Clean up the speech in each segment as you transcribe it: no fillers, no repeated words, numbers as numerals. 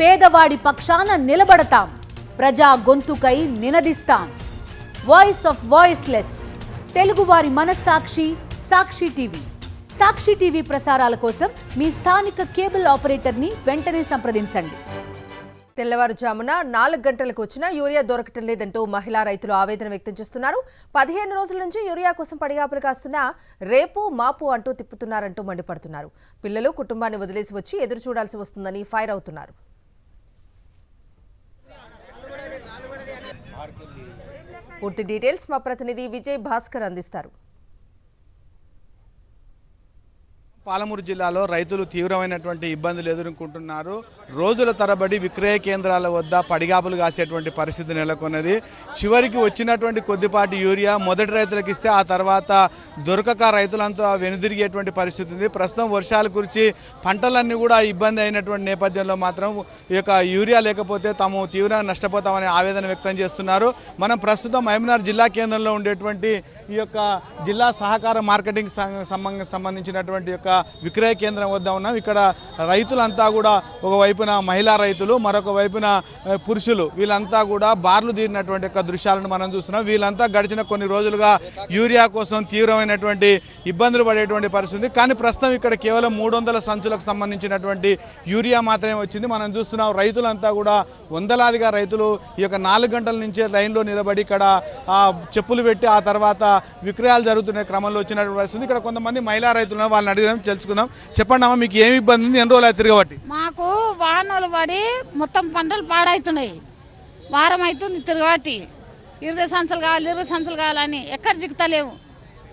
పేదవాడి పక్షాన నిలబడతాం, ప్రజా గొంతుకై నినదిస్తాం. వాయిస్ ఆఫ్ వాయిస్లెస్, తెలుగువారి మనస్సాక్షి సాక్షి టీవీ. సాక్షి టీవీ ప్రసారాల కోసం మీ స్థానిక కేబుల్ ఆపరేటర్ని వెంటనే సంప్రదించండి. తెల్లవారుజామున 4 గంటలకు వచ్చినా యూరియా దొరకటం లేదంటూ మహిళా రైతులు ఆవేదన వ్యక్తం చేస్తున్నారు. 15 రోజుల నుంచి యూరియా కోసం పడిగాపులు కాస్తున్నా రేపు మాపు అంటూ తిప్పుతున్నారంటూ మండిపడుతున్నారు. పిల్లలు కుటుంబాన్ని వదిలేసి వచ్చి ఎదురు చూడాల్సి వస్తుందని ఫైర్ అవుతున్నారు. పూర్తి డీటెయిల్స్ మా ప్రతినిధి విజయ్ భాస్కర్ అందిస్తారు. పాలమూరు జిల్లాలో రైతులు తీవ్రమైనటువంటి ఇబ్బందులు ఎదుర్కొంటున్నారు. రోజుల తరబడి విక్రయ కేంద్రాల వద్ద పడిగాపులు కాసేటువంటి పరిస్థితి నెలకొన్నది. చివరికి వచ్చినటువంటి కొద్దిపాటి యూరియా మొదటి రైతులకు ఇస్తే ఆ తర్వాత దొరకక రైతులంతా వెనుదిరిగేటువంటి పరిస్థితి ఉంది. ప్రస్తుతం వర్షాలు కురిచి పంటలన్నీ కూడా ఇబ్బంది అయినటువంటి నేపథ్యంలో మాత్రం ఈ యొక్క యూరియా లేకపోతే తాము తీవ్రంగా నష్టపోతామని ఆవేదన వ్యక్తం చేస్తున్నారు. మనం ప్రస్తుతం మహబూబ్నగర్ జిల్లా కేంద్రంలో ఉండేటువంటి ఈ యొక్క జిల్లా సహకార మార్కెటింగ్ సంబంధించినటువంటి యొక్క విక్రయ కేంద్రం వద్ద ఉన్నాం. ఇక్కడ రైతులంతా కూడా ఒకవైపున మహిళా రైతులు, మరొక వైపున పురుషులు, వీళ్ళంతా కూడా బార్లు తీరినటువంటి యొక్క దృశ్యాలను మనం చూస్తున్నాం. వీళ్ళంతా గడిచిన కొన్ని రోజులుగా యూరియా కోసం తీవ్రమైనటువంటి ఇబ్బందులు పడేటువంటి పరిస్థితి. కానీ ప్రస్తుతం ఇక్కడ కేవలం 300 సంచులకు సంబంధించినటువంటి యూరియా మాత్రమే వచ్చింది. మనం చూస్తున్నాం రైతులంతా కూడా వందలాదిగా రైతులు ఈ యొక్క 4 గంటల నుంచే లైన్లో నిలబడి ఇక్కడ చెప్పులు పెట్టి ఆ తర్వాత విక్రయాలు జరుగుతున్న క్రమంలో వచ్చినటువంటి పరిస్థితి. ఇక్కడ కొంతమంది మహిళా రైతులను వాళ్ళని అడిగినాం, తెలుసుకుందాం. చెప్పండి అమ్మా, మీకు ఏమి ఇబ్బంది ఉంది? ఎన్ని రోజులు తిరగబట్టి? మాకు వానలు పడి మొత్తం పంటలు పాడవుతున్నాయి. వారం అవుతుంది తిరగబట్టి. 20 సంచులు కావాలి, 20 సంచులు కావాలని ఎక్కడ చిక్కుతలేవు.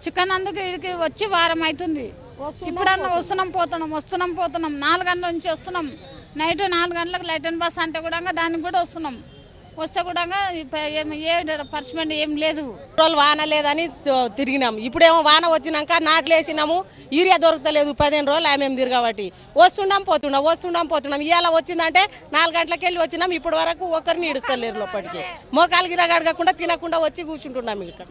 చిక్కనందుకు ఇడికి వచ్చి వారం అవుతుంది. ఇప్పుడన్నా వస్తున్నాం పోతున్నాం. 4 గంటల నుంచి వస్తున్నాం. నైట్ 4 గంటలకు లైట్ అండ్ బస్ అంటే కూడా దానికి కూడా వస్తున్నాం. వస్తే కూడా ఏ పర్సెంట్ ఏం లేదు. రోజులు వాన లేదని తిరిగినాం. ఇప్పుడేమో వాన వచ్చినాక నాట్లు వేసినాము, యూరియా దొరకలేదు. 15 రోజులు మేము తిరగబట్టి వస్తున్నాం పోతున్నాం. ఇవాళ వచ్చిందంటే 4 గంటలకు వెళ్ళి వచ్చినాం. ఇప్పటి వరకు ఒకరిని ఇడుస్తలేరు. లోపలికి మోకాలు గిరగడగకుండా తినకుండా వచ్చి కూర్చుంటున్నాం. ఇక్కడ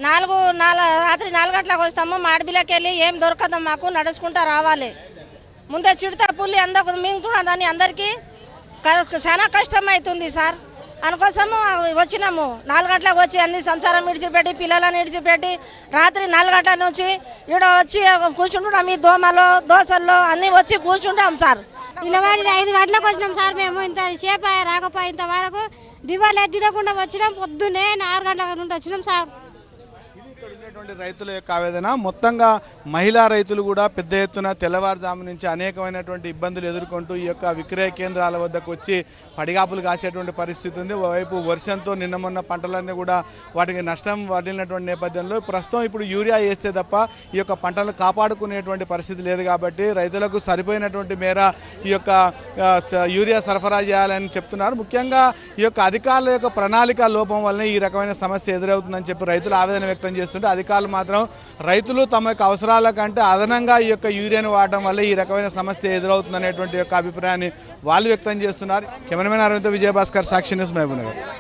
రాత్రి 4 గంటలకు వస్తాము. మాడిబిల్లకి వెళ్ళి ఏం దొరకదు, మాకు నడుచుకుంటా రావాలి. ముందే చిడత పుల్లి అందరు మింగుతున్నదని అందరికీ చాలా కష్టం అవుతుంది సార్. అందుకోసము వచ్చినాము. 4 గంటలకు వచ్చి అన్ని సంసారం విడిచిపెట్టి పిల్లలను విడిచిపెట్టి రాత్రి 4 గంటల నుంచి ఇక్కడ వచ్చి కూర్చుంటున్నాం. ఈ దోశల్లో అన్నీ వచ్చి కూర్చుంటాం సార్. నిలబడి 5 గంటలకు వచ్చినాం సార్. మేము ఇంత సేపు రాకపోయి ఇంతవరకు దివాళీ తినకుండా వచ్చినాం. పొద్దున్నే 4 గంటల నుండి వచ్చినాం సార్. రైతుల యొక్క ఆవేదన. మొత్తంగా మహిళా రైతులు కూడా పెద్ద ఎత్తున తెల్లవారుజాము నుంచి అనేకమైనటువంటి ఇబ్బందులు ఎదుర్కొంటూ ఈ యొక్క విక్రయ కేంద్రాల వద్దకు వచ్చి పడిగాపులు కాసేటువంటి పరిస్థితి ఉంది. ఓవైపు వర్షంతో నిన్న మొన్న పంటలన్నీ కూడా వాటికి నష్టం వాటిల్లినటువంటి నేపథ్యంలో ప్రస్తుతం ఇప్పుడు యూరియా వేస్తే తప్ప ఈ యొక్క పంటలు కాపాడుకునేటువంటి పరిస్థితి లేదు. కాబట్టి రైతులకు సరిపోయినటువంటి మేర ఈ యొక్క యూరియా సరఫరా చేయాలని చెప్తున్నారు. ముఖ్యంగా ఈ యొక్క అధికారుల యొక్క ప్రణాళిక లోపం వల్లనే ఈ రకమైన సమస్య ఎదురవుతుందని చెప్పి రైతులు ఆవేదన వ్యక్తం చేస్తుంటే అధికారులు మాత్రం రైతులు తమ యొక్క అవసరాల కంటే అదనంగా ఈ యొక్క యూరియాను వాడటం వల్ల ఈ రకమైన సమస్య ఎదురవుతుందనేటువంటి యొక్క అభిప్రాయాన్ని వాళ్ళు వ్యక్తం చేస్తున్నారు. కెమెరామెన్ అరవింద్, విజయభాస్కర్, సాక్షి న్యూస్, మహబూబ్నగర్.